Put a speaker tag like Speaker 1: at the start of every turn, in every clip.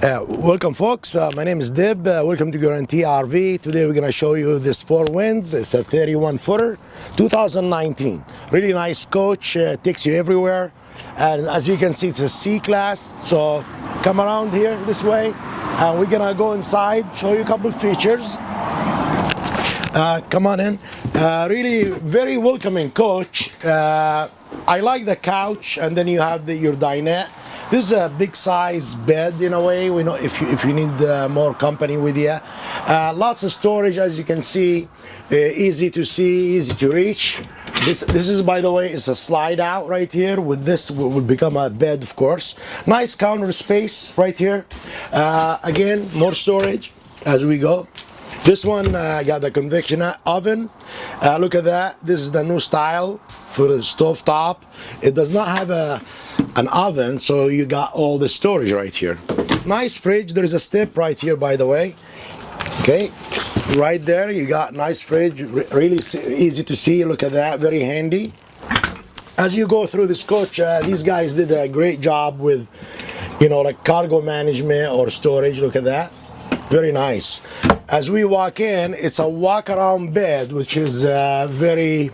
Speaker 1: Welcome folks, my name is Dib. Welcome to Guarantee RV. Today we're going to show you this Four Winds. It's a 31 footer 2019. Really nice coach, takes you everywhere, and as you can see it's a C-Class. So come around here this way and we're gonna go inside, show you a couple of features. Come on in. Really very welcoming coach. I like the couch, and then you have your dinette. This is a big size bed in a way. We know if you need more company with you. Lots of storage, as you can see. Easy to see, easy to reach. This is, by the way, is a slide out right here. With this would become a bed, of course. Nice counter space right here. Again, more storage as we go. This one got the convection oven. Look at that. This is the new style for the stove top. It does not have an oven, so you got all the storage right here. Nice fridge. There is a step right here, by the way. Okay, right there you got nice fridge. Really easy to see. Look at that. Very handy. As you go through this coach, these guys did a great job with, you know, like cargo management or storage. Look at that. Very nice. As we walk in, it's a walk around bed, which is very,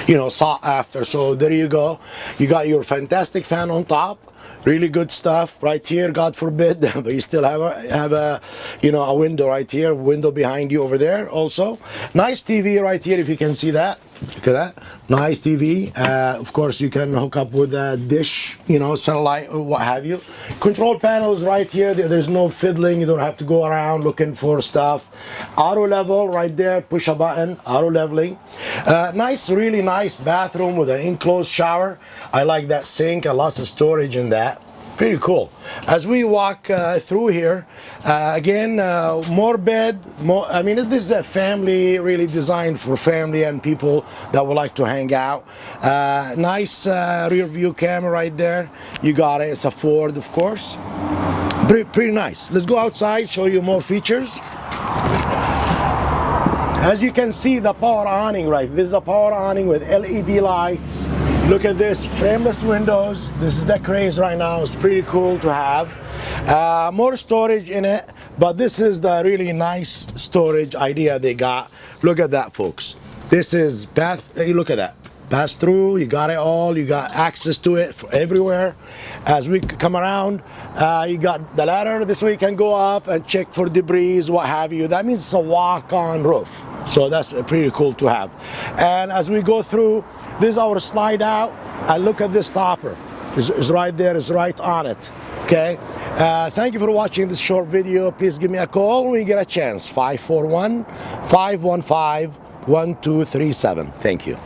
Speaker 1: you know, sought after. So there you go. You got your fantastic fan on top. Really good stuff right here. God forbid, but you still have a you know, a window right here. Window behind you over there also. Nice TV right here, if you can see that. Look at that. Nice TV. Of course, you can hook up with a dish, you know, satellite or what have you. Control panels right here. There's no fiddling. You don't have to go around looking for stuff. Auto level right there. Push a button. Auto leveling. Nice, really nice bathroom with an enclosed shower. I like that sink. Lots of storage in that. Pretty cool. As we walk through here, again, more bed, more. I mean, this is a family, really designed for family and people that would like to hang out. Nice rear view camera right there. You got it. It's a Ford, of course. Pretty nice. Let's go outside, show you more features. As you can see, the power awning, right? This is a power awning with LED lights. Look at this, frameless windows. This is the craze right now. It's pretty cool to have. More storage in it, but this is the really nice storage idea they got. Look at that, folks. This is path. Look at that. Pass through. You got it all. You got access to it everywhere. As we come around, you got the ladder. This way you can go up and check for debris, what have you. That means it's a walk-on roof. So that's pretty cool to have. And as we go through, this is our slide out, and look at this topper. It's right there, it's right on it. Okay, thank you for watching this short video. Please give me a call when you get a chance. 541-515-1237. Thank you.